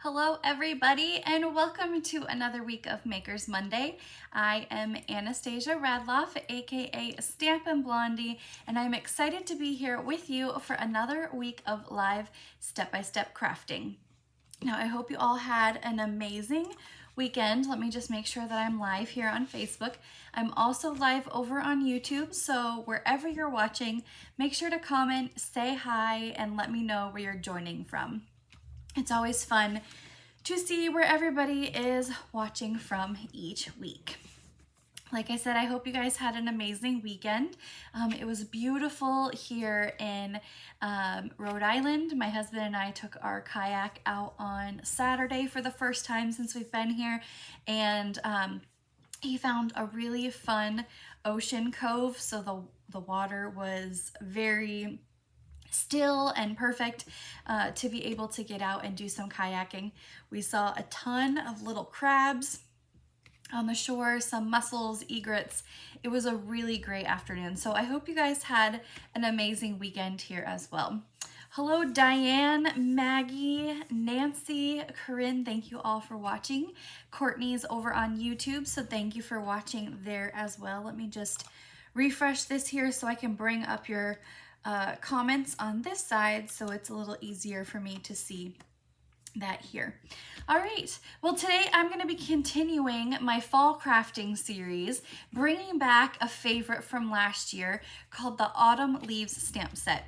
Hello everybody and welcome to another week of Makers Monday. I am Anastasia Radloff, aka Stampin' Blondie, and I'm excited to be here with you for another week of live step-by-step crafting. Now I hope you all had an amazing weekend. Let me just make sure that I'm live here on Facebook. I'm also live over on YouTube, so wherever you're watching, make sure to comment, say hi, and let me know where you're joining from. It's always fun to see where everybody is watching from each week. Like I said, I hope you guys had an amazing weekend. It was beautiful here in Rhode Island. My husband and I took our kayak out on Saturday for the first time since we've been here, and he found a really fun ocean cove, so the water was very still and perfect to be able to get out and do some kayaking. We saw a ton of little crabs on the shore, some mussels, egrets. It was a really great afternoon. So I hope you guys had an amazing weekend here as well. Hello, Diane, Maggie, Nancy, Corinne, thank you all for watching. Courtney's over on YouTube, so thank you for watching there as well. Let me just refresh this here so I can bring up your comments on this side so it's a little easier for me to see that here. All right, well today I'm going to be continuing my fall crafting series, bringing back a favorite from last year called the Autumn Leaves stamp set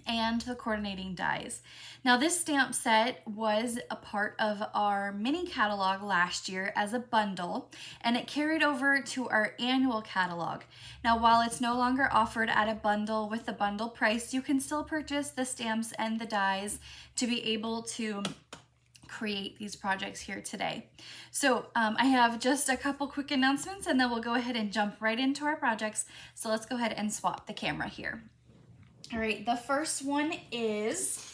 and the coordinating dies. Now this stamp set was a part of our mini catalog last year as a bundle, and it carried over to our annual catalog. Now while it's no longer offered at a bundle with the bundle price, you can still purchase the stamps and the dies to be able to create these projects here today. So I have just a couple quick announcements and then we'll go ahead and jump right into our projects. So let's go ahead and swap the camera here. All right, the first one is,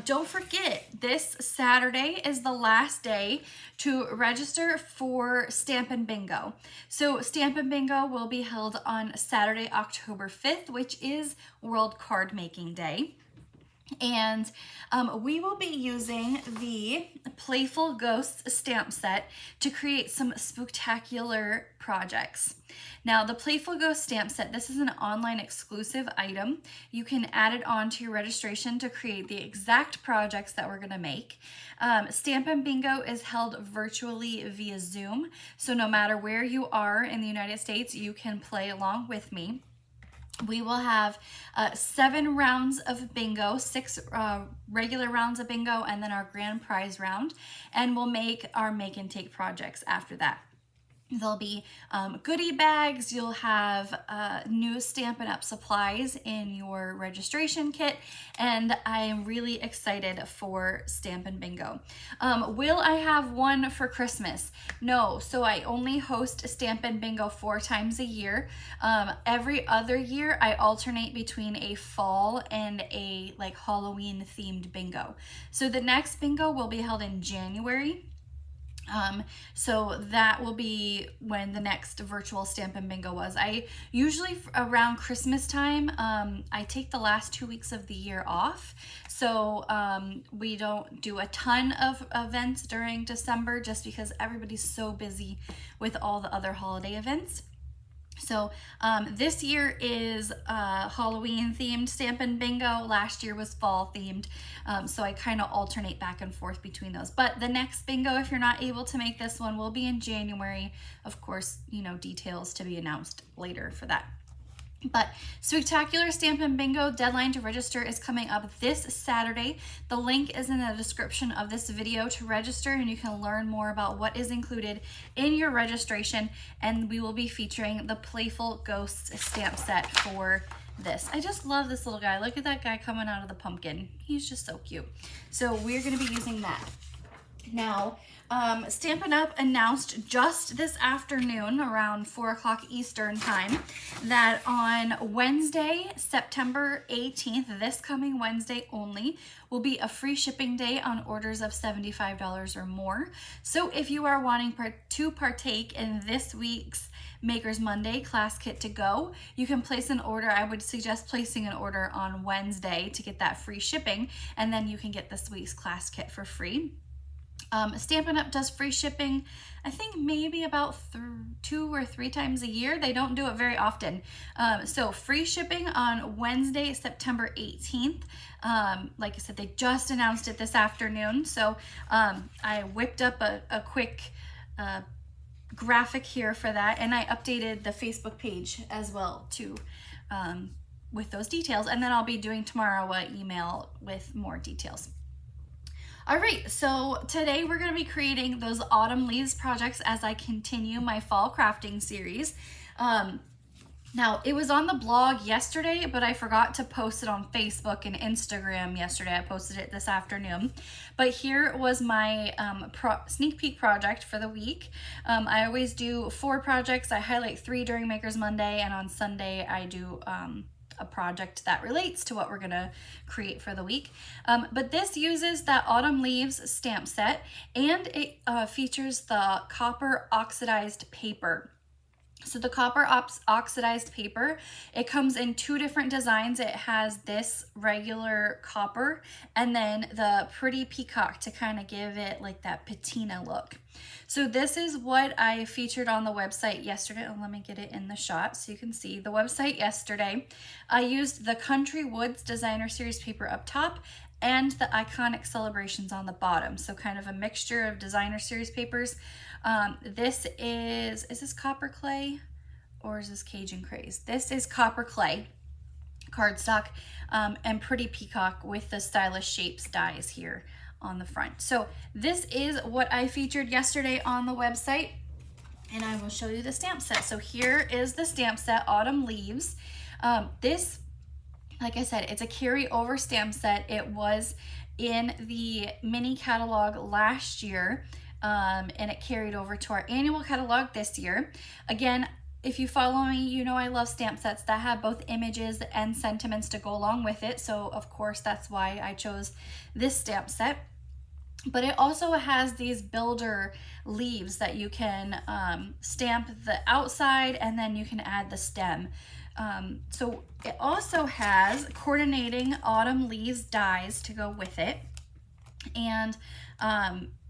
don't forget, this Saturday is the last day to register for Stampin' Bingo. So Stampin' Bingo will be held on Saturday, October 5th, which is World Card Making Day. And we will be using the Playful Ghosts stamp set to create some spooktacular projects. Now the Playful Ghost stamp set, this is an online exclusive item. You can add it on to your registration to create the exact projects that we're going to make. Stampin' Bingo is held virtually via Zoom, so no matter where you are in the United States, you can play along with me. We will have 7 rounds of bingo, 6 regular rounds of bingo, and then our grand prize round, and we'll make our make and take projects after that. There'll be goodie bags, you'll have new Stampin' Up! Supplies in your registration kit, and I am really excited for Stampin' Bingo. Will I have one for Christmas? No, so I only host Stampin' Bingo 4 times a year. Every other year I alternate between a fall and a like Halloween themed bingo. So the next bingo will be held in January. So that will be when the next virtual Stampin' Bingo was. I usually around Christmas time, I take the last 2 weeks of the year off. So we don't do a ton of events during December just because everybody's so busy with all the other holiday events. So this year is Halloween themed Stampin' Bingo. Last year was fall themed. So I kind of alternate back and forth between those. But the next bingo, if you're not able to make this one, will be in January. Of course, you know, details to be announced later for that. But Spooktacular Stampin' Bingo deadline to register is coming up this Saturday. The link is in the description of this video to register, and you can learn more about what is included in your registration, and we will be featuring the Playful Ghosts stamp set for this. I just love this little guy. Look at that guy coming out of the pumpkin. He's just so cute. So we're going to be using that. Now, Stampin' Up! Announced just this afternoon around 4 o'clock Eastern time that on Wednesday, September 18th, this coming Wednesday only, will be a free shipping day on orders of $75 or more. So if you are wanting to partake in this week's Makers Monday class kit to go, you can place an order. I would suggest placing an order on Wednesday to get that free shipping, and then you can get this week's class kit for free. Stampin' Up! Does free shipping, I think maybe about 2 or 3 times a year. They don't do it very often. So free shipping on Wednesday, September 18th. Like I said, they just announced it this afternoon. So I whipped up a quick graphic here for that, and I updated the Facebook page as well too, with those details. And then I'll be doing tomorrow an email with more details. All right, so today we're going to be creating those autumn leaves projects as I continue my fall crafting series. Now, it was on the blog yesterday, but I forgot to post it on Facebook and Instagram yesterday. I posted it this afternoon. But here was my sneak peek project for the week. I always do 4 projects. I highlight 3 during Makers Monday, and on Sunday I do a project that relates to what we're gonna create for the week. But this uses that Autumn Leaves stamp set, and it features the copper oxidized paper. So the copper oxidized paper, it comes in 2 different designs. It has this regular copper and then the pretty peacock to kind of give it like that patina look. So this is what I featured on the website yesterday. Oh, let me get it in the shot so you can see the website yesterday. I used the Country Woods Designer Series paper up top and the Iconic Celebrations on the bottom. So kind of a mixture of Designer Series papers. This is this copper clay or is this Cajun Craze? This is copper clay cardstock, and pretty peacock with the stylish shapes dies here on the front. So this is what I featured yesterday on the website, and I will show you the stamp set. So here is the stamp set, Autumn Leaves. This, like I said, it's a carryover stamp set. It was in the mini catalog last year, and it carried over to our annual catalog this year. Again, if you follow me, you know I love stamp sets that have both images and sentiments to go along with it. So of course, that's why I chose this stamp set. But it also has these builder leaves that you can stamp the outside, and then you can add the stem. So it also has coordinating autumn leaves dies to go with it. And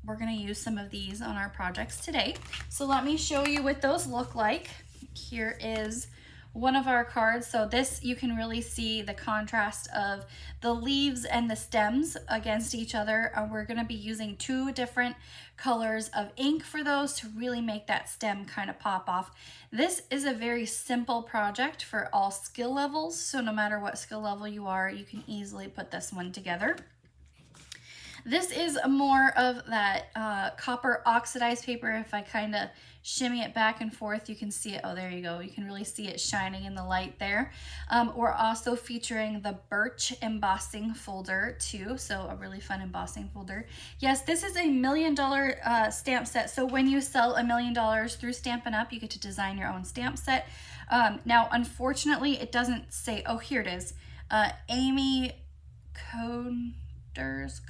we're gonna use some of these on our projects today. So let me show you what those look like. Here is one of our cards. So this, you can really see the contrast of the leaves and the stems against each other. We're gonna be using 2 different colors of ink for those to really make that stem kind of pop off. This is a very simple project for all skill levels. So no matter what skill level you are, you can easily put this one together. This is more of that copper oxidized paper. If I kind of shimmy it back and forth, you can see it. Oh, there you go. You can really see it shining in the light there. We're also featuring the birch embossing folder too. So a really fun embossing folder. Yes, this is a $1 million stamp set. So when you sell $1 million through Stampin' Up, you get to design your own stamp set. Now, unfortunately, it doesn't say, oh, here it is. Amy Conders,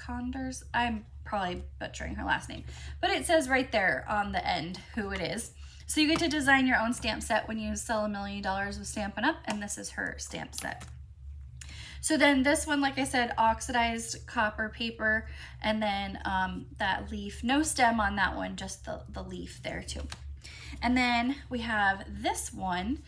I'm probably butchering her last name, but it says right there on the end who it is. So you get to design your own stamp set when you sell $1 million with Stampin' Up, and this is her stamp set. So then this one, like I said, oxidized copper paper, and then that leaf, no stem on that one, just the leaf there too. And then we have this one.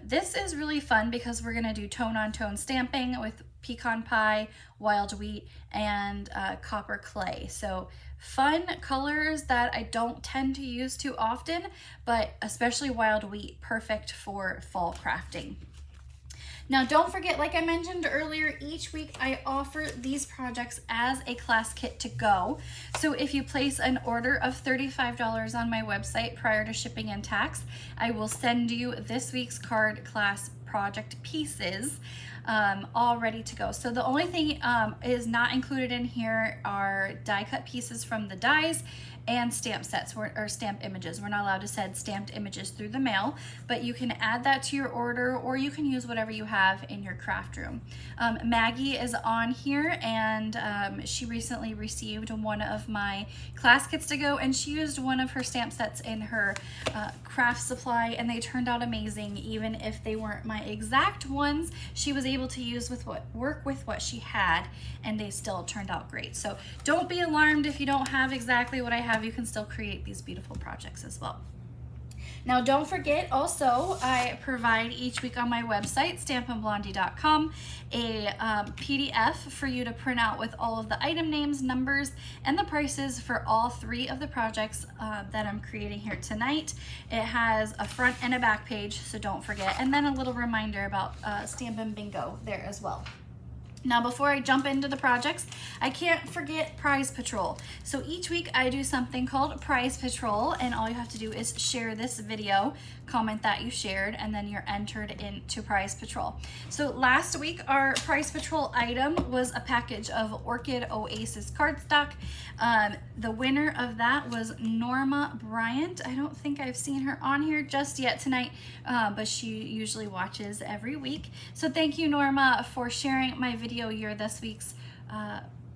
This is really fun because we're gonna do tone-on-tone stamping with pecan pie, wild wheat, and copper clay. So fun colors that I don't tend to use too often, but especially wild wheat, perfect for fall crafting. Now, don't forget, like I mentioned earlier, each week I offer these projects as a class kit to go. So if you place an order of $35 on my website prior to shipping and tax, I will send you this week's card class project pieces all ready to go. So the only thing is not included in here are die cut pieces from the dies and stamp sets or stamp images. We're not allowed to send stamped images through the mail, but you can add that to your order, or you can use whatever you have in your craft room. Maggie is on here, and she recently received one of my class kits to go, and she used one of her stamp sets in her craft supply, and they turned out amazing. Even if they weren't my exact ones, she was able to work with what she had, and they still turned out great. So don't be alarmed if you don't have exactly what I have. You can still create these beautiful projects as well. Now don't forget also, I provide each week on my website, stampinblondie.com, a PDF for you to print out with all of the item names, numbers, and the prices for all 3 of the projects that I'm creating here tonight. It has a front and a back page, so don't forget. And then a little reminder about Stampin' Bingo there as well. Now, before I jump into the projects, I can't forget Prize Patrol. So each week I do something called Prize Patrol, and all you have to do is share this video, comment that you shared, and then you're entered into Prize Patrol. So last week our Prize Patrol item was a package of Orchid Oasis cardstock. The winner of that was Norma Bryant. I don't think I've seen her on here just yet tonight, but she usually watches every week. So thank you, Norma, for sharing my video. You're this week's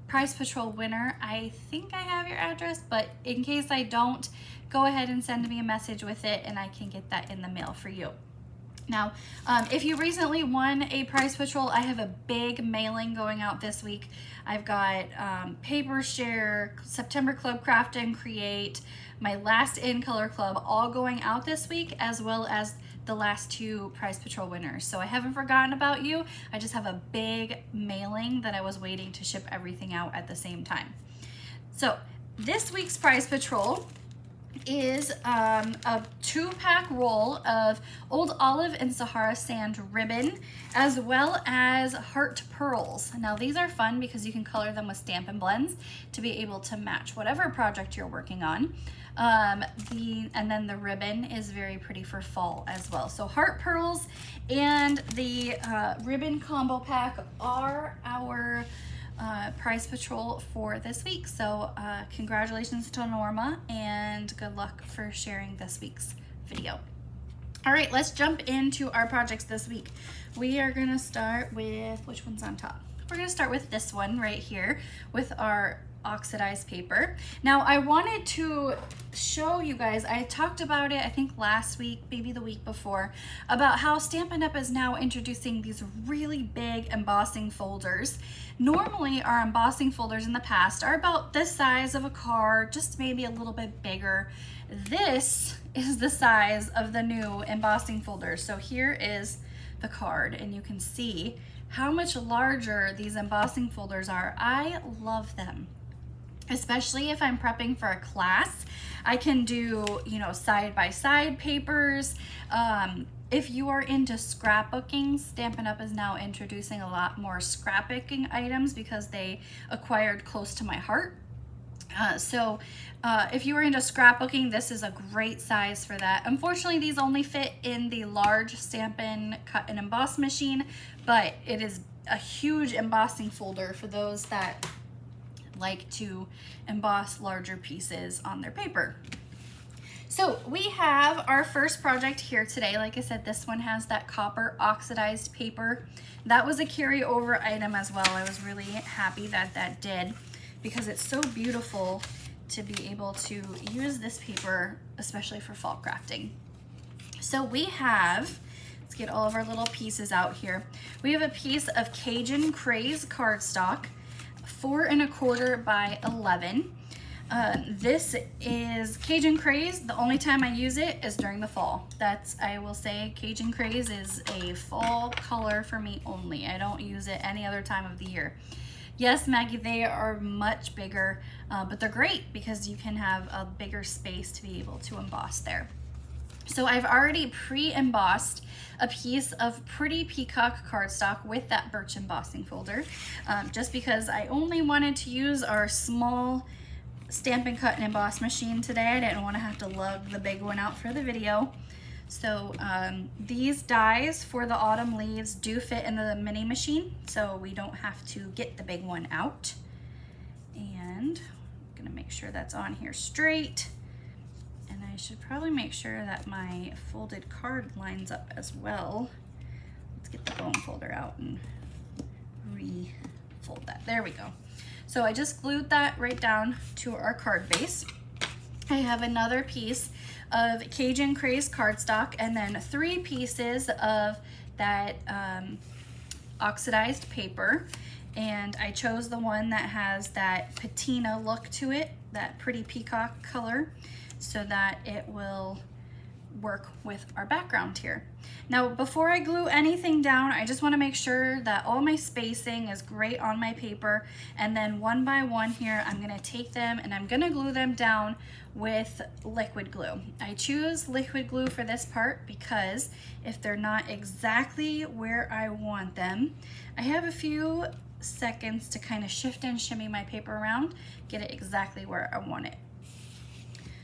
Prize Patrol winner. I think I have your address, but in case I don't, go ahead and send me a message with it and I can get that in the mail for you. Now, if you recently won a Prize Patrol, I have a big mailing going out this week. I've got Paper Share, September Club Craft and Create, my last In Color Club, all going out this week, as well as the last 2 Prize Patrol winners. So I haven't forgotten about you. I just have a big mailing that I was waiting to ship everything out at the same time. So this week's Prize Patrol is a 2-pack roll of Old Olive and Sahara Sand ribbon, as well as heart pearls. Now these are fun because you can color them with Stampin' Blends to be able to match whatever project you're working on. And then the ribbon is very pretty for fall as well. So heart pearls and the ribbon combo pack are our Prize Patrol for this week. So congratulations to Norma and good luck for sharing this week's video. All right, let's jump into our projects this week. We are gonna start with, which one's on top? We're gonna start with this one right here with our oxidized paper. Now I wanted to show you guys, I talked about it I think last week, maybe the week before, about how Stampin' Up! Is now introducing these really big embossing folders. Normally our embossing folders in the past are about this size of a card, just maybe a little bit bigger. This is the size of the new embossing folder. So here is the card and you can see how much larger these embossing folders are. I love them, especially if I'm prepping for a class. I can do, you know, side-by-side papers. If you are into scrapbooking, Stampin' Up! Is now introducing a lot more scrapbooking items because they acquired Close to My Heart. So if you are into scrapbooking, this is a great size for that. Unfortunately, these only fit in the large Stampin' Cut and Emboss machine, but it is a huge embossing folder for those that like to emboss larger pieces on their paper. So we have our first project here today. Like I said, this one has that copper oxidized paper. That was a carryover item as well. I was really happy that that did, because it's so beautiful to be able to use this paper, especially for fall crafting. So we have, let's get all of our little pieces out here. We have a piece of Cajun Craze cardstock, 4 1/4 by 11. This is Cajun Craze. The only time I use it is during the fall. That's, I will say, Cajun Craze is a fall color for me only. I don't use it any other time of the year. Yes, Maggie, they are much bigger, but they're great because you can have a bigger space to be able to emboss there. So I've already pre-embossed a piece of Pretty Peacock cardstock with that birch embossing folder, just because I only wanted to use our small Stampin' Cut and Emboss machine today. I didn't want to have to lug the big one out for the video. So these dies for the autumn leaves do fit in the mini machine, so we don't have to get the big one out. And I'm gonna make sure that's on here straight. And I should probably make sure that my folded card lines up as well. Let's get the bone folder out and re-fold that. There we go. So I just glued that right down to our card base. I have another piece of Cajun Craze cardstock and then 3 pieces of that oxidized paper, and I chose the one that has that patina look to it, that pretty peacock color, so that it will work with our background here. Now, before I glue anything down, I just want to make sure that all my spacing is great on my paper, and then one by one here, I'm going to take them and I'm going to glue them down with liquid glue. I choose liquid glue for this part because if they're not exactly where I want them, I have a few seconds to kind of shift and shimmy my paper around, get it exactly where I want it.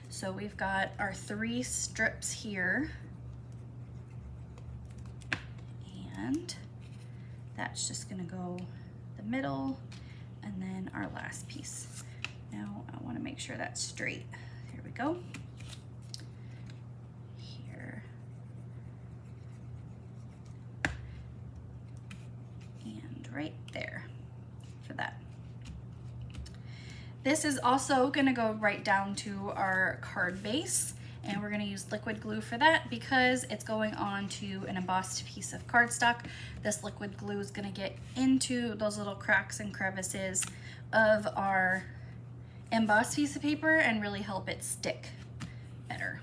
So we've got our 3 strips here, and that's just gonna go the middle, and then our last piece. Now I wanna make sure that's straight. Here we go. Here. And right there for that. This is also gonna go right down to our card base, and we're gonna use liquid glue for that because it's going on to an embossed piece of cardstock. This liquid glue is gonna get into those little cracks and crevices of our embossed piece of paper and really help it stick better.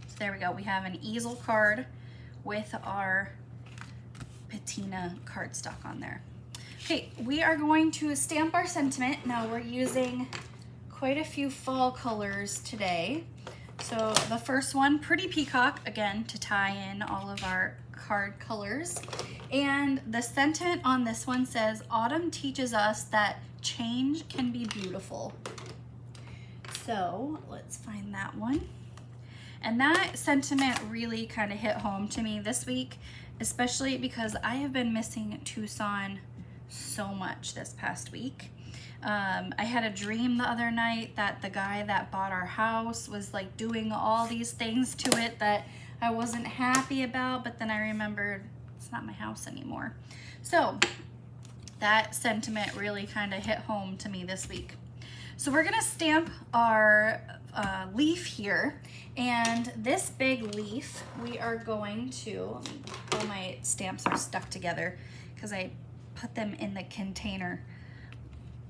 So there we go, we have an easel card with our patina cardstock on there. Okay, we are going to stamp our sentiment. Now we're using quite a few fall colors today. So the first one, Pretty Peacock, again, to tie in all of our card colors. And the sentiment on this one says, autumn teaches us that change can be beautiful. So let's find that one. And that sentiment really kind of hit home to me this week, especially because I have been missing Tucson so much this past week. I had a dream the other night that the guy that bought our house was like doing all these things to it that I wasn't happy about, but then I remembered it's not my house anymore. So that sentiment really kind of hit home to me this week. So we're gonna stamp our leaf here, and this big leaf we are going to, all my stamps are stuck together because I put them in the container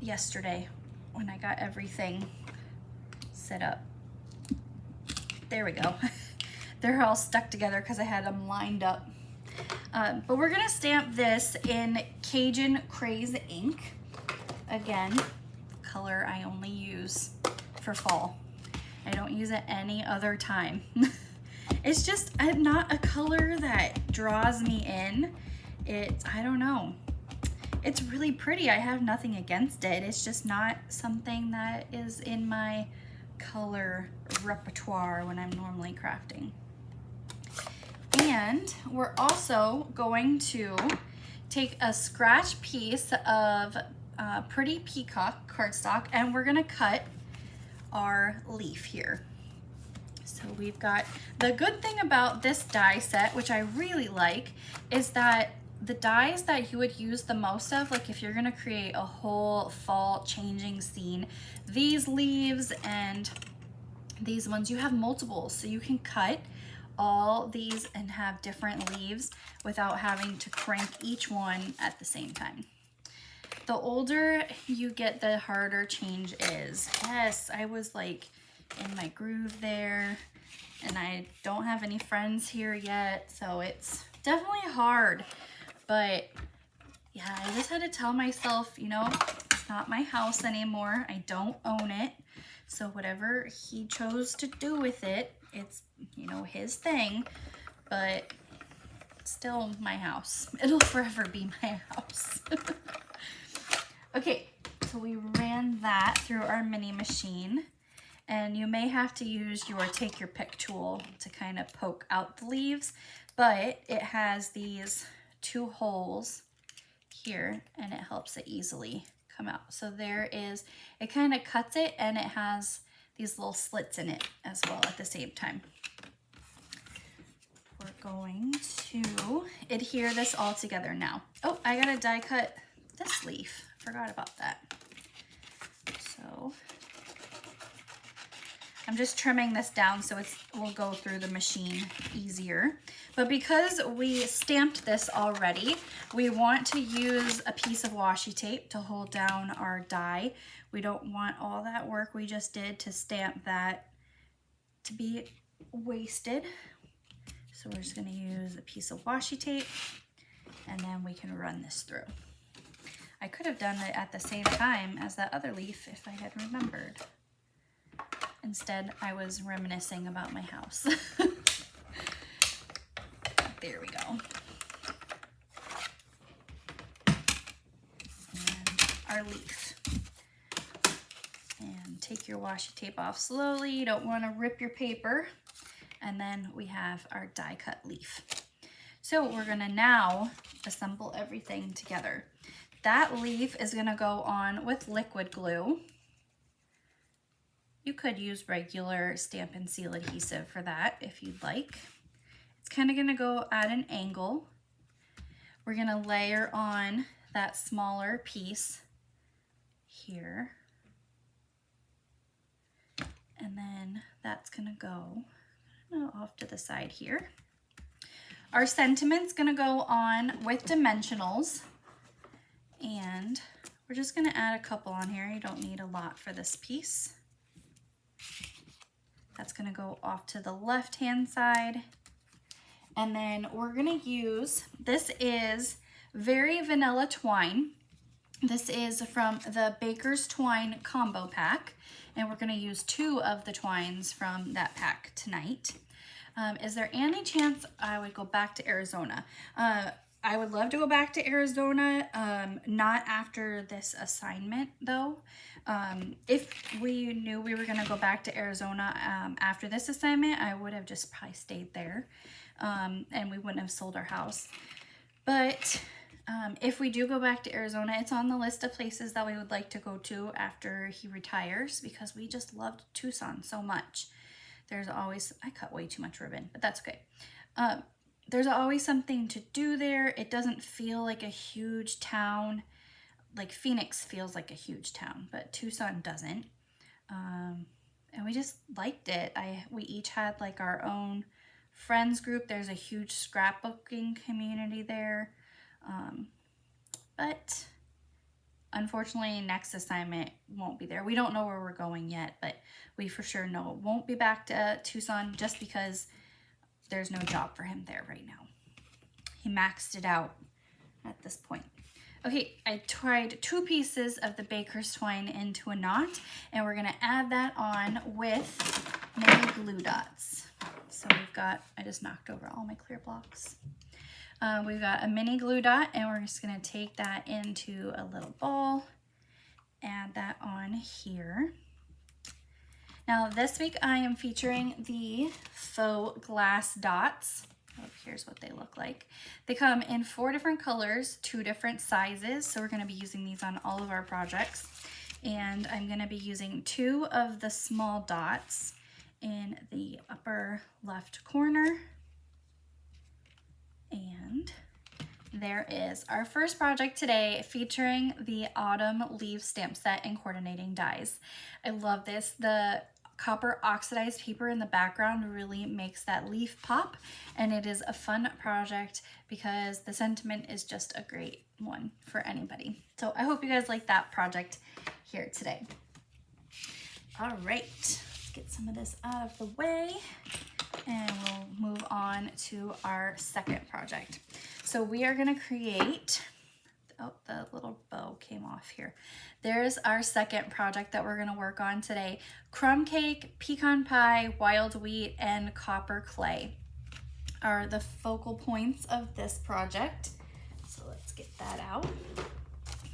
yesterday when I got everything set up. There we go. They're all stuck together because I had them lined up. But we're gonna stamp this in Cajun Craze ink. Again, color I only use for fall. I don't use it any other time. It's just not a color that draws me in. I don't know. It's really pretty. I have nothing against it. It's just not something that is in my color repertoire when I'm normally crafting. And we're also going to take a scratch piece of Pretty Peacock cardstock, and we're gonna cut our leaf here. So we've got, the good thing about this die set, which I really like, is that the dies that you would use the most of, like if you're gonna create a whole fall changing scene, these leaves and these ones, you have multiples, so you can cut all these and have different leaves without having to crank each one at the same time. The older you get, the harder change is. Yes, I was like in my groove there, and I don't have any friends here yet, so it's definitely hard. But yeah, I just had to tell myself, you know, it's not my house anymore. I don't own it. So whatever he chose to do with it, it's, you know, his thing, but it's still my house. It'll forever be my house. Okay, so we ran that through our mini machine, and you may have to use your take your pick tool to kind of poke out the leaves, but it has these 2 holes here and it helps it easily come out. So there is, it kind of cuts it, and it has these little slits in it as well at the same time. We're going to adhere this all together now. Oh, I gotta die cut this leaf. Forgot about that. So I'm just trimming this down so it will go through the machine easier. But because we stamped this already, We want to use a piece of washi tape to hold down our die. We don't want all that work we just did to stamp that to be wasted. So we're just gonna use a piece of washi tape and then we can run this through. I could have done it at the same time as that other leaf if I had remembered. Instead, I was reminiscing about my house. There we go. And our leaf. And take your washi tape off slowly. You don't want to rip your paper. And then we have our die cut leaf. So we're gonna now assemble everything together. That leaf is gonna go on with liquid glue. You could use regular Stamp and Seal adhesive for that if you'd like. It's kind of gonna go at an angle. We're gonna layer on that smaller piece here. And then that's gonna go off to the side here. Our sentiment's gonna go on with dimensionals. And we're just gonna add a couple on here. You don't need a lot for this piece. That's gonna go off to the left-hand side. And then we're gonna use, this is Very Vanilla Twine. This is from the Baker's Twine combo pack. And we're gonna use 2 of the twines from that pack tonight. Is there any chance I would go back to Arizona? I would love to go back to Arizona, not after this assignment though. If we knew we were gonna go back to Arizona after this assignment, I would have just probably stayed there and we wouldn't have sold our house. But if we do go back to Arizona, it's on the list of places that we would like to go to after he retires because we just loved Tucson so much. There's always, I cut way too much ribbon, but that's okay. There's always something to do there. It doesn't feel like a huge town. Like Phoenix feels like a huge town, but Tucson doesn't. And we just liked it. We each had like our own friends group. There's a huge scrapbooking community there. But unfortunately, next assignment won't be there. We don't know where we're going yet, but we for sure know it won't be back to Tucson just because there's no job for him there right now. He maxed it out at this point. Okay, I tied 2 pieces of the Baker's Twine into a knot, and we're gonna add that on with mini glue dots. So we've got, I just knocked over all my clear blocks. We've got a mini glue dot, and we're just gonna take that into a little ball, add that on here. Now this week I am featuring the faux glass dots. Oh, here's what they look like. They come in 4 different colors, 2 different sizes. So we're gonna be using these on all of our projects. And I'm gonna be using 2 of the small dots in the upper left corner. And there is our first project today featuring the Autumn Leaf Stamp Set and Coordinating Dies. I love this. The copper oxidized paper in the background really makes that leaf pop, and it is a fun project because the sentiment is just a great one for anybody. So I hope you guys like that project here today. All right, let's get some of this out of the way and we'll move on to our second project. So we are going to create, oh, the little bow came off here. There's our second project that we're going to work on today. Crumb cake, pecan pie, wild wheat, and copper clay are the focal points of this project. So let's get that out.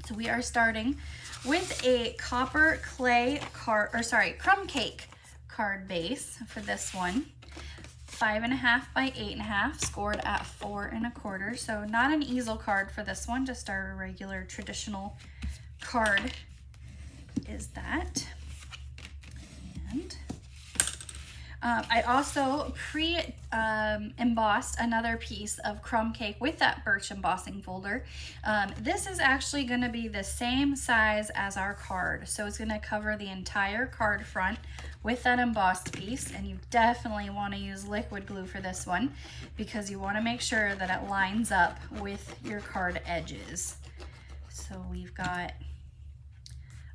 So we are starting with a copper clay card, or sorry, crumb cake card base for this one. 5.5 by 8.5, scored at 4 1/4. So not an easel card for this one, just our regular traditional card is that. I also embossed another piece of crumb cake with that birch embossing folder. This is actually going to be the same size as our card, so it's going to cover the entire card front with that embossed piece, and you definitely want to use liquid glue for this one because you want to make sure that it lines up with your card edges. So we've got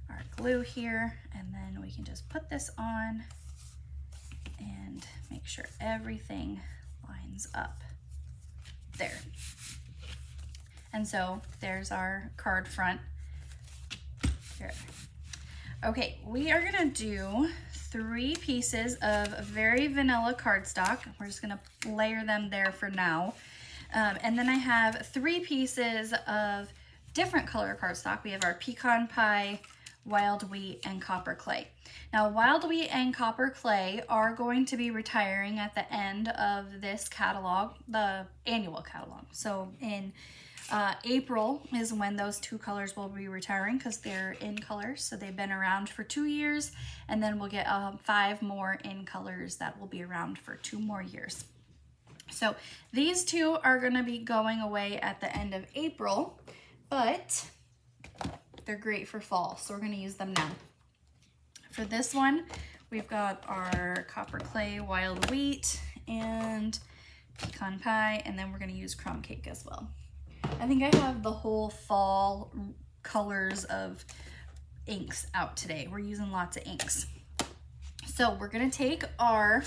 our glue here, and then we can just put this on and make sure everything lines up there. And so there's our card front here. Okay, we are gonna do 3 pieces of very vanilla cardstock. We're just gonna layer them there for now. And then I have 3 pieces of different color cardstock. We have our pecan pie, wild wheat, and copper clay. Now, wild wheat and copper clay are going to be retiring at the end of this catalog, the annual catalog. So in April is when those 2 colors will be retiring because they're in colors. So they've been around for 2 years, and then we'll get 5 more in colors that will be around for 2 more years. So these 2 are going to be going away at the end of April, but they're great for fall, so we're going to use them now. For this one, we've got our copper clay, wild wheat, and pecan pie, and then we're going to use crumb cake as well. I think I have the whole fall colors of inks out today. We're using lots of inks. So we're going to take our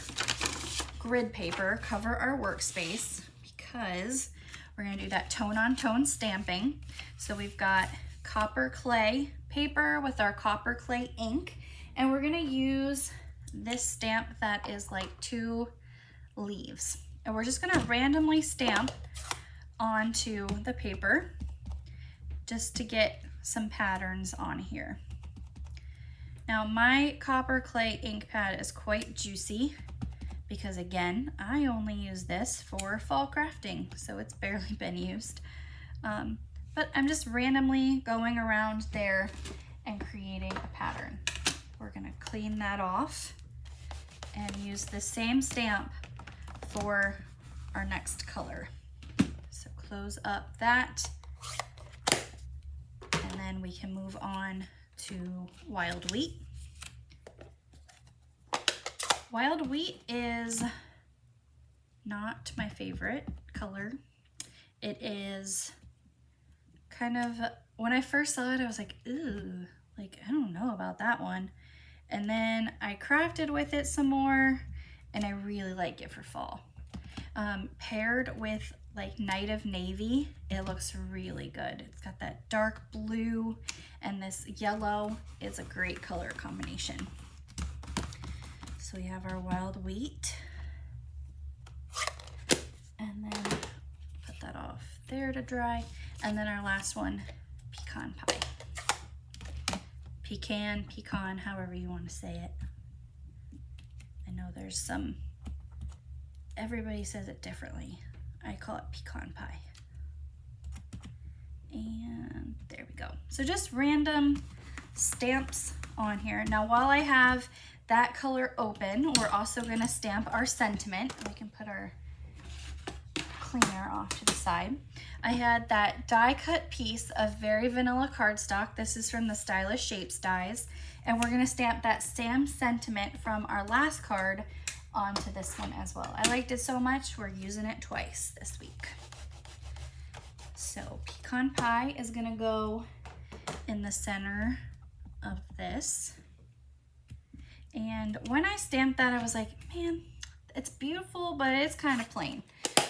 grid paper, cover our workspace, because we're going to do that tone-on-tone stamping. So we've got copper clay paper with our copper clay ink, and we're going to use this stamp that is like 2 leaves, and we're just going to randomly stamp onto the paper just to get some patterns on here. Now my copper clay ink pad is quite juicy because, again, I only use this for fall crafting, so it's barely been used. But I'm just randomly going around there and creating a pattern. We're gonna clean that off and use the same stamp for our next color. So close up that, and then we can move on to wild wheat. Wild wheat is not my favorite color. It is kind of, when I first saw it, I was like, ooh, like, I don't know about that one. And then I crafted with it some more, and I really like it for fall. Paired with like Night of Navy, it looks really good. It's got that dark blue and this yellow. It's a great color combination. So we have our wild wheat, and then put that off there to dry. And then our last one, pecan pie. Pecan, however you want to say it. I know there's some, everybody says it differently. I call it pecan pie. And there we go. So just random stamps on here. Now while I have that color open, we're also going to stamp our sentiment. We can put our cleaner off to the side. I had that die cut piece of very vanilla cardstock. This is from the Stylish Shapes dies, and we're going to stamp that same sentiment from our last card onto this one as well. I liked it so much, we're using it twice this week. So pecan pie is going to go in the center of this. And when I stamped that, I was like, man, it's beautiful, but it's kind of plain.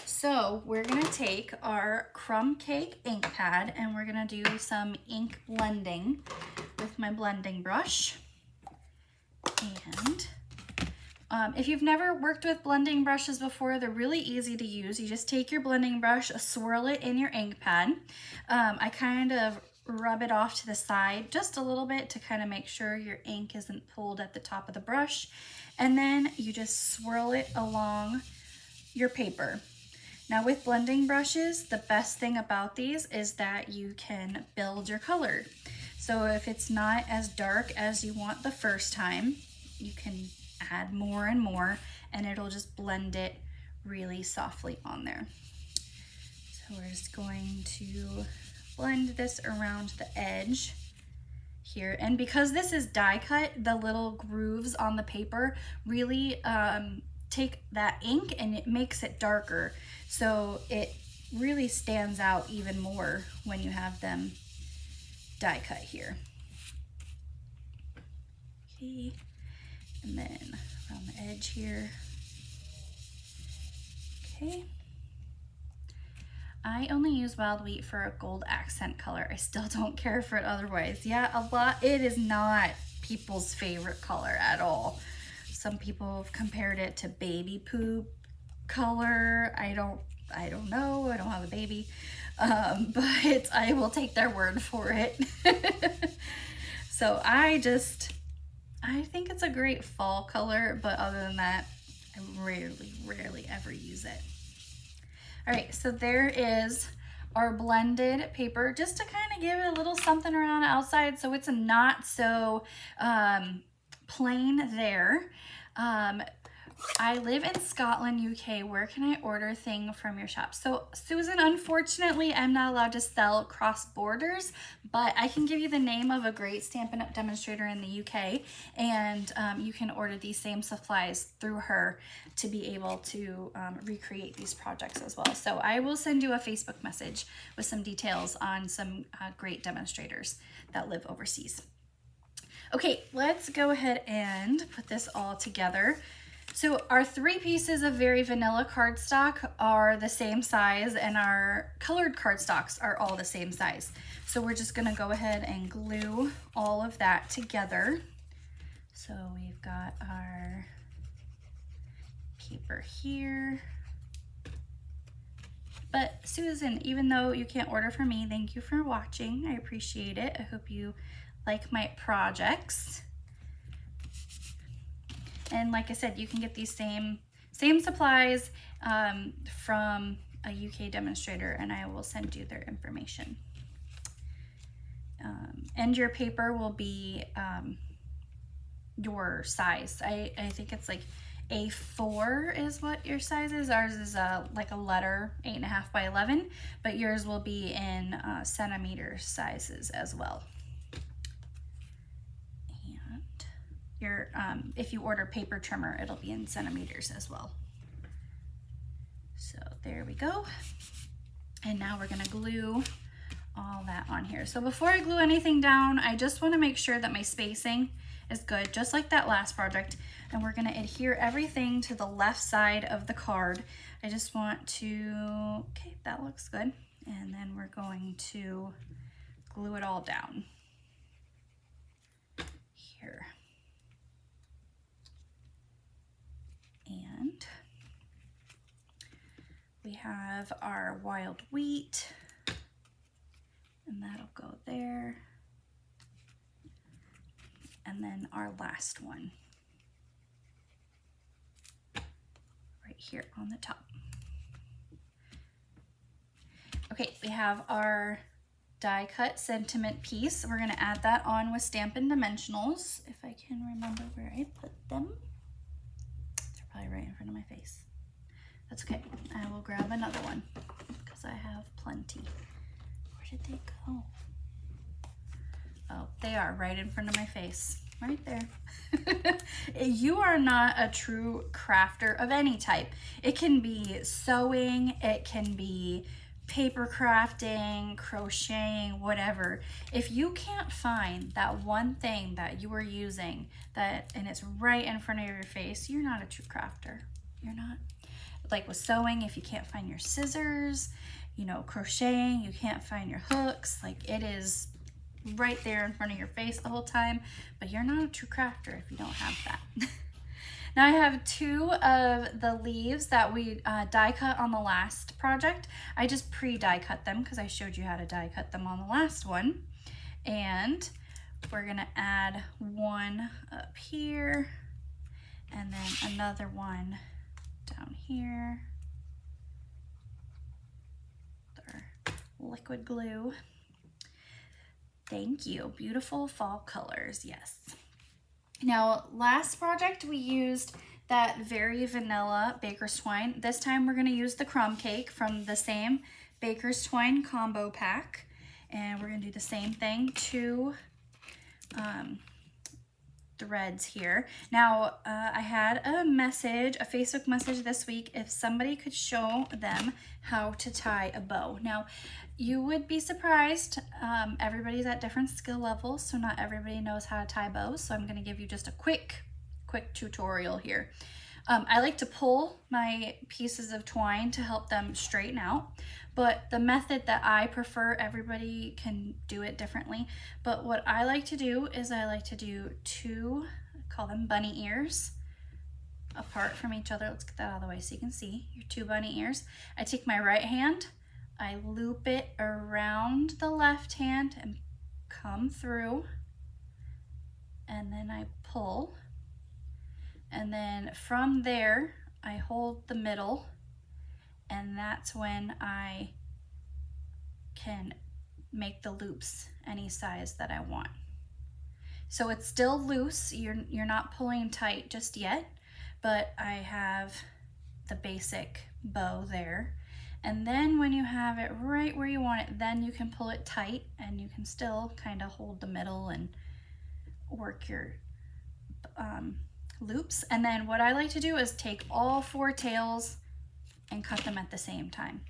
So we're gonna take our crumb cake ink pad, and we're gonna do some ink blending with my blending brush. And if you've never worked with blending brushes before, they're really easy to use. You just take your blending brush, swirl it in your ink pad. I kind of rub it off to the side just a little bit to kind of make sure your ink isn't pulled at the top of the brush. And then you just swirl it along your paper. Now with blending brushes, the best thing about these is that you can build your color. So if it's not as dark as you want the first time, you can add more and more, and it'll just blend it really softly on there. So we're just going to blend this around the edge here. And because this is die cut, the little grooves on the paper really take that ink and it makes it darker. So it really stands out even more when you have them die cut here. Okay, and then around the edge here. Okay. I only use wild wheat for a gold accent color. I still don't care for it otherwise. Yeah, it is not people's favorite color at all. Some people have compared it to baby poop color. I don't know, I don't have a baby, but I will take their word for it. So I think it's a great fall color, but other than that, I rarely ever use it. All right, so there is our blended paper, just to kind of give it a little something around the outside so it's not so plain there. I live in Scotland, UK. Where can I order things from your shop? So Susan, unfortunately, I'm not allowed to sell cross borders, but I can give you the name of a great Stampin' Up! Demonstrator in the UK, and you can order these same supplies through her to be able to recreate these projects as well. So I will send you a Facebook message with some details on some great demonstrators that live overseas. Okay, let's go ahead and put this all together. So our 3 pieces of Very Vanilla cardstock are the same size, and our colored cardstocks are all the same size. So we're just gonna go ahead and glue all of that together. So we've got our paper here. But Susan, even though you can't order from me, thank you for watching. I appreciate it. I hope you like my projects. And like I said, you can get these same supplies from a UK demonstrator, and I will send you their information. And your paper will be your size. I think it's like A4 is what your size is. Ours is like a letter, 8.5 by 11, but yours will be in centimeter sizes as well. Your, if you order paper trimmer, it'll be in centimeters as well. So there we go. And now we're gonna glue all that on here. So before I glue anything down, I just wanna make sure that my spacing is good, just like that last project. And we're gonna adhere everything to the left side of the card. I just want to, okay, that looks good. And then we're going to glue it all down here. And we have our wild wheat, and that'll go there. And then our last one right here on the top. Okay, we have our die cut sentiment piece. We're gonna add that on with Stampin' Dimensionals, if I can remember where I put them. Probably right in front of my face. That's okay. I will grab another one because I have plenty. Where did they go? Oh, they are right in front of my face. Right there. You are not a true crafter of any type. It can be sewing, it can be paper crafting, crocheting, whatever. If you can't find that one thing that you are using and it's right in front of your face, you're not a true crafter. You're not. Like with sewing, if you can't find your scissors, you know, crocheting, you can't find your hooks, like it is right there in front of your face the whole time, but you're not a true crafter if you don't have that. Now I have 2 of the leaves that we die cut on the last project. I just pre-die cut them because I showed you how to die cut them on the last one. And we're gonna add one up here and then another one down here. Our liquid glue. Thank you. Beautiful fall colors, yes. Now, last project we used that very vanilla Baker's Twine. This time we're gonna use the crumb cake from the same Baker's Twine combo pack. And we're gonna do the same thing, 2 threads here. Now, I had a message, a Facebook message this week, if somebody could show them how to tie a bow. Now, you would be surprised, everybody's at different skill levels, so not everybody knows how to tie bows, so I'm gonna give you just a quick tutorial here. I like to pull my pieces of twine to help them straighten out, but the method that I prefer, everybody can do it differently, but what I like to do is I like to do 2, call them bunny ears, apart from each other. Let's get that out of the way so you can see your 2 bunny ears. I take my right hand, I loop it around the left hand and come through, and then I pull. And then from there, I hold the middle, and that's when I can make the loops any size that I want. So it's still loose, you're not pulling tight just yet, but I have the basic bow there. And then when you have it right where you want it, then you can pull it tight, and you can still kind of hold the middle and work your loops. And then what I like to do is take all 4 tails and cut them at the same time.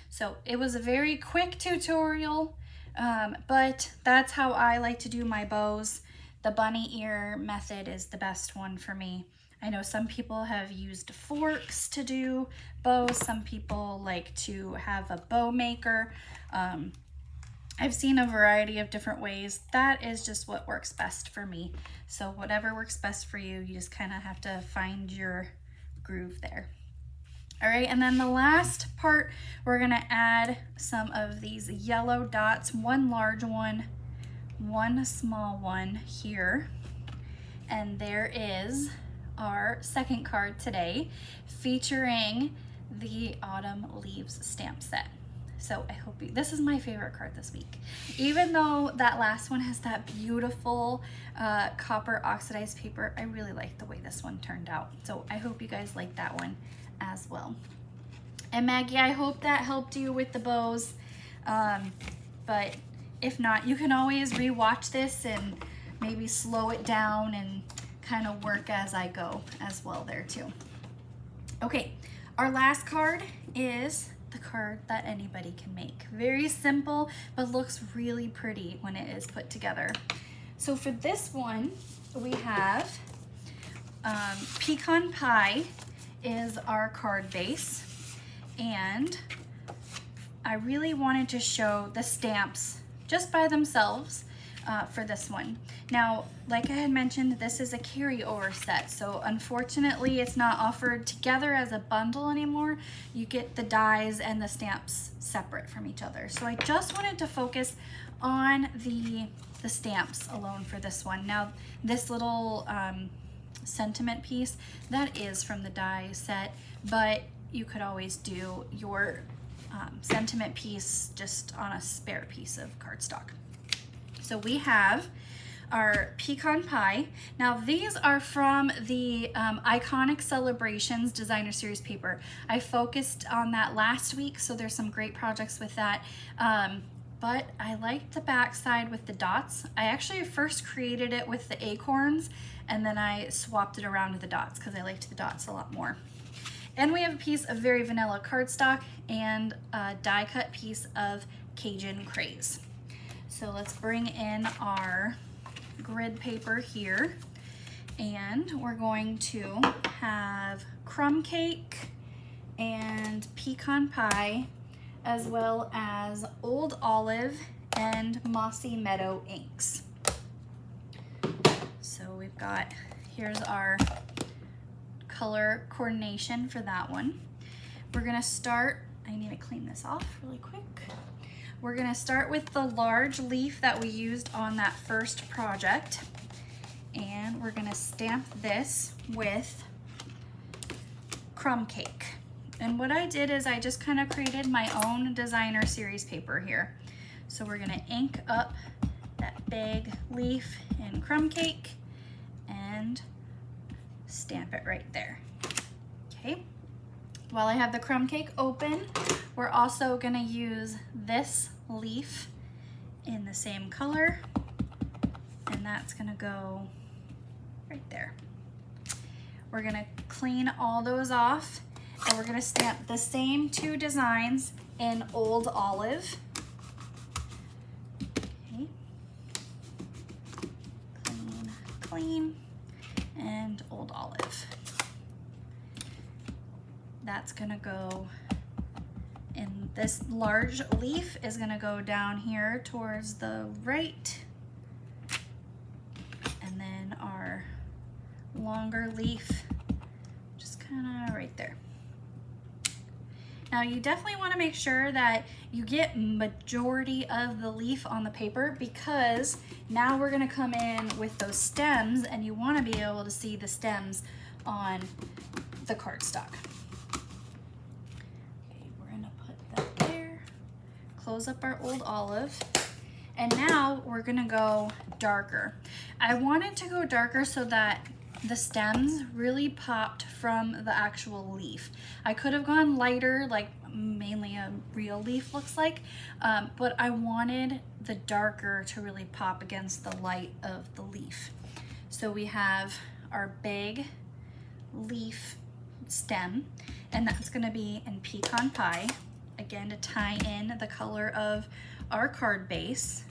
So it was a very quick tutorial, but that's how I like to do my bows. The bunny ear method is the best one for me. I know some people have used forks to do bows. Some people like to have a bow maker. I've seen a variety of different ways. That is just what works best for me. So whatever works best for you, you just kind of have to find your groove there. All right, and then the last part, we're gonna add some of these yellow dots, 1 large one, 1 small one here. And there is our second card today, featuring the Autumn Leaves stamp set. So I hope this is my favorite card this week. Even though that last one has that beautiful copper oxidized paper, I really like the way this one turned out. So I hope you guys like that one as well. And Maggie, I hope that helped you with the bows. But if not, you can always rewatch this and maybe slow it down and kind of work as I go as well there too. Okay, our last card is the card that anybody can make. Very simple, but looks really pretty when it is put together. So for this one, we have pecan pie is our card base, and I really wanted to show the stamps just by themselves for this one. Now, like I had mentioned, this is a carryover set, so unfortunately it's not offered together as a bundle anymore. You get the dies and the stamps separate from each other. So I just wanted to focus on the stamps alone for this one. Now, this little sentiment piece, that is from the die set, but you could always do your sentiment piece just on a spare piece of cardstock. So we have our pecan pie. Now these are from the Iconic Celebrations Designer Series paper. I focused on that last week, so there's some great projects with that. But I liked the back side with the dots. I actually first created it with the acorns, and then I swapped it around with the dots because I liked the dots a lot more. And we have a piece of very vanilla cardstock and a die cut piece of Cajun Craze. So let's bring in our grid paper here, and we're going to have crumb cake and pecan pie, as well as Old Olive and Mossy Meadow inks. So we've got, here's our color coordination for that one. We're gonna start, I need to clean this off really quick. We're gonna start with the large leaf that we used on that first project, and we're gonna stamp this with crumb cake. And what I did is I just kind of created my own designer series paper here. So we're gonna ink up that big leaf in crumb cake, and stamp it right there. Okay. While I have the crumb cake open, we're also gonna use this leaf in the same color, and that's gonna go right there. We're gonna clean all those off, and we're gonna stamp the same 2 designs in Old Olive. Okay. Clean, clean, and Old Olive. That's gonna go in this large leaf is gonna go down here towards the right. And then our longer leaf, just kinda right there. Now you definitely wanna make sure that you get majority of the leaf on the paper, because now we're gonna come in with those stems, and you wanna be able to see the stems on the cardstock. Close up our Old Olive, and now we're gonna go darker. I wanted to go darker so that the stems really popped from the actual leaf. I could have gone lighter, like mainly a real leaf looks like, but I wanted the darker to really pop against the light of the leaf. So we have our big leaf stem, and that's gonna be in Pecan Pie. Again, to tie in the color of our card base.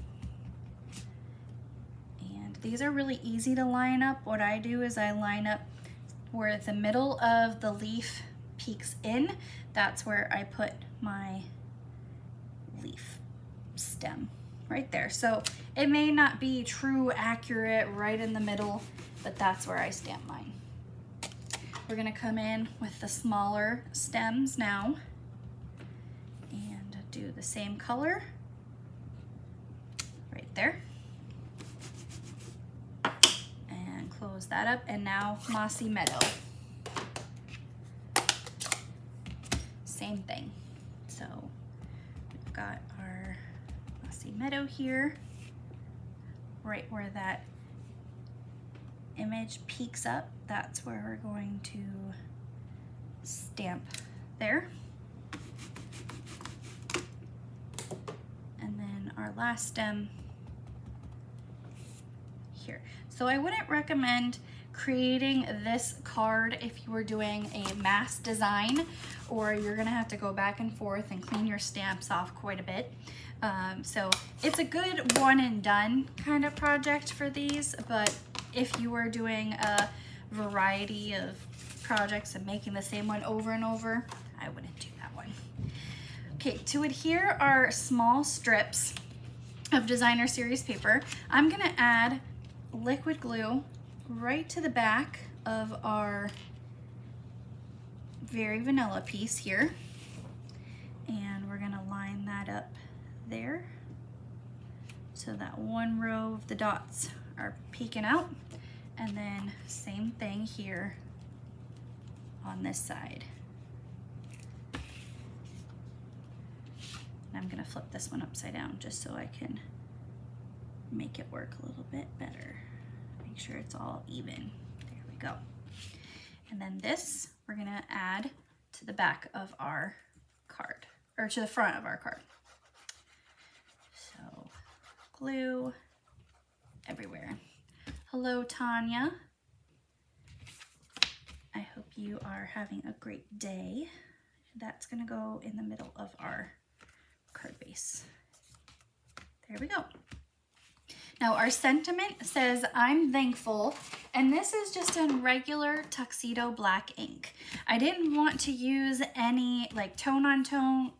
And these are really easy to line up. What I do is I line up where the middle of the leaf peeks in. That's where I put my leaf stem right there. So it may not be true accurate right in the middle, but that's where I stamp mine. We're gonna come in with the smaller stems now, do the same color right there, and close that up. And now Mossy Meadow, same thing. So we've got our Mossy Meadow here, right where that image peaks up. That's where we're going to stamp there. Our last stem here. So I wouldn't recommend creating this card if you were doing a mass design, or you're gonna have to go back and forth and clean your stamps off quite a bit. So it's a good one and done kind of project for these, but if you were doing a variety of projects and making the same one over and over, I wouldn't do that one. Okay, to adhere our small strips of designer series paper, I'm gonna add liquid glue right to the back of our Very Vanilla piece here, and we're gonna line that up there so that one row of the dots are peeking out, and then same thing here on this side. I'm gonna flip this one upside down just so I can make it work a little bit better. Make sure it's all even. There we go. And then this, we're gonna add to the back of our card, or to the front of our card. So glue everywhere. Hello, Tanya. I hope you are having a great day. That's gonna go in the middle of our card base. There we go. Now our sentiment says, I'm thankful, and this is just in regular tuxedo black ink. I didn't want to use any like tone-on-tone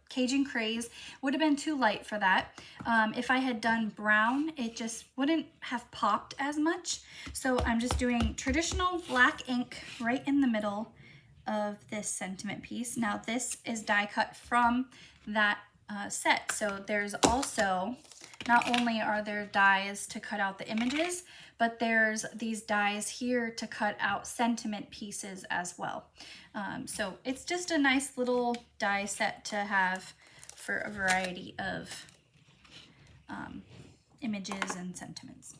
Cajun Craze, would have been too light for that. If I had done brown, it just wouldn't have popped as much. So I'm just doing traditional black ink right in the middle of this sentiment piece. Now this is die cut from that set. So there's also, not only are there dies to cut out the images, but there's these dies here to cut out sentiment pieces as well. So it's just a nice little die set to have for a variety of images and sentiments.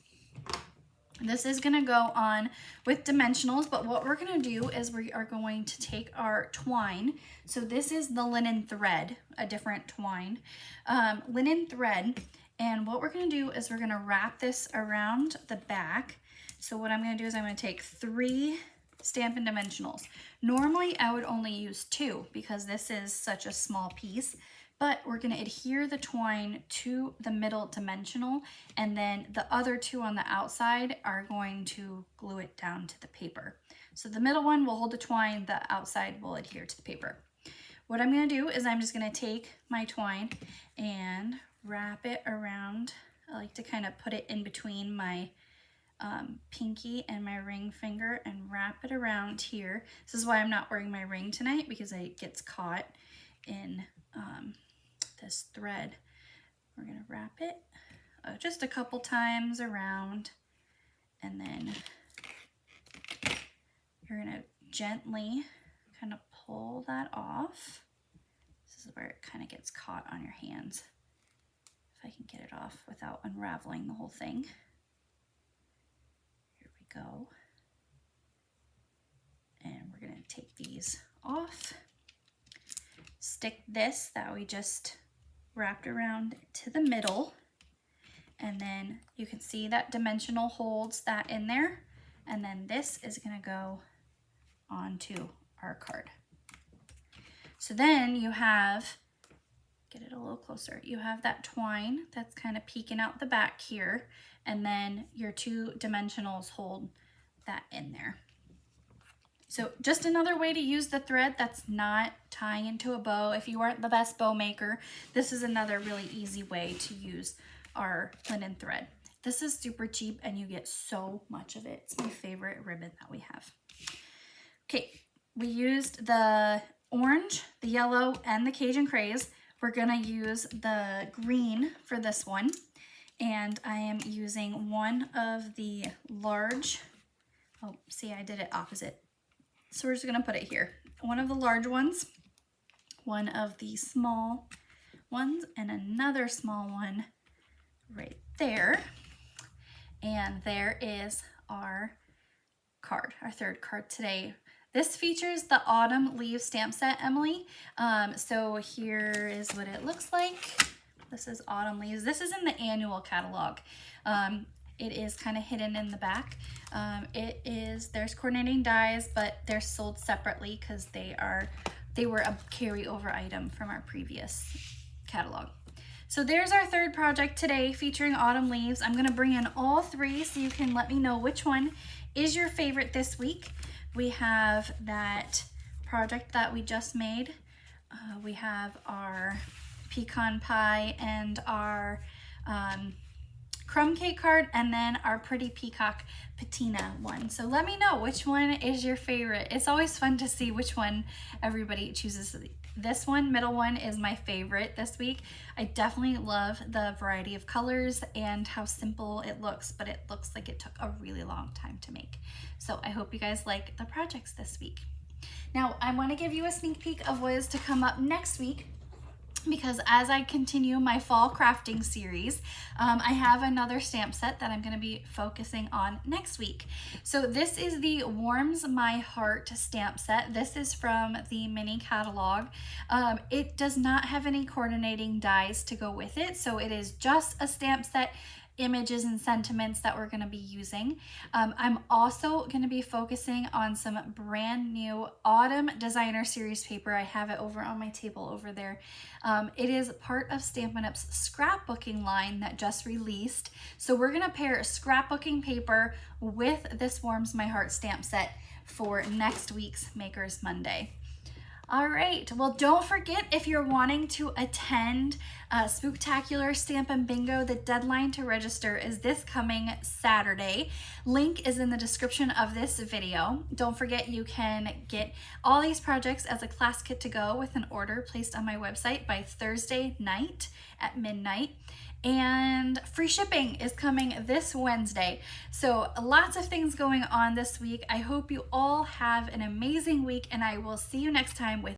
This is gonna go on with dimensionals, but what we're gonna do is we are going to take our twine. So this is the linen thread, a different twine, linen thread. And what we're gonna do is we're gonna wrap this around the back. So what I'm gonna do is I'm gonna take 3 Stampin' Dimensionals. Normally I would only use 2 because this is such a small piece, but we're gonna adhere the twine to the middle dimensional, and then the other 2 on the outside are going to glue it down to the paper. So the middle one will hold the twine, the outside will adhere to the paper. What I'm gonna do is I'm just gonna take my twine and wrap it around. I like to kind of put it in between my pinky and my ring finger and wrap it around here. This is why I'm not wearing my ring tonight, because it gets caught in this thread. We're gonna wrap it just a couple times around, and then you're gonna gently kind of pull that off. This is where it kind of gets caught on your hands. If I can get it off without unraveling the whole thing. Here we go. And we're gonna take these off. Stick this that we just wrapped around to the middle, and then you can see that dimensional holds that in there, and then this is going to go onto our card. So then you have, get it a little closer, you have that twine that's kind of peeking out the back here, and then your 2 dimensionals hold that in there. So just another way to use the thread that's not tying into a bow. If you aren't the best bow maker, this is another really easy way to use our linen thread. This is super cheap and you get so much of it. It's my favorite ribbon that we have. Okay, we used the orange, the yellow, and the Cajun Craze. We're gonna use the green for this one. And I am using one of the large, oh, see, I did it opposite. So we're just gonna put it here. One of the large ones, one of the small ones, and another small one right there. And there is our card, our 3rd card today. This features the Autumn Leaves stamp set, Emily. So here is what it looks like. This is Autumn Leaves. This is in the annual catalog. It is kind of hidden in the back. There's coordinating dies, but they're sold separately because they were a carryover item from our previous catalog. So there's our 3rd project today featuring Autumn Leaves. I'm gonna bring in all 3 so you can let me know which one is your favorite this week. We have that project that we just made. We have our pecan pie and our crumb cake card, and then our pretty peacock patina one. So let me know which one is your favorite. It's always fun to see which one everybody chooses. This one, middle one, is my favorite this week. I definitely love the variety of colors and how simple it looks, but it looks like it took a really long time to make. So I hope you guys like the projects this week. Now, I want to give you a sneak peek of what is to come up next week, because as I continue my fall crafting series, I have another stamp set that I'm going to be focusing on next week. So this is the Warms My Heart stamp set. This is from the mini catalog. It does not have any coordinating dies to go with it, so it is just a stamp set, images and sentiments that we're going to be using. I'm also going to be focusing on some brand new Autumn Designer Series paper. I have it over on my table over there. It is part of Stampin' Up's scrapbooking line that just released. So we're going to pair scrapbooking paper with this Warms My Heart stamp set for next week's Makers Monday. All right, well, don't forget, if you're wanting to attend Spooktacular Stampin' Bingo, the deadline to register is this coming Saturday. Link is in the description of this video. Don't forget, you can get all these projects as a class kit to go with an order placed on my website by Thursday night at midnight. And free shipping is coming this Wednesday. So lots of things going on this week. I hope you all have an amazing week, and I will see you next time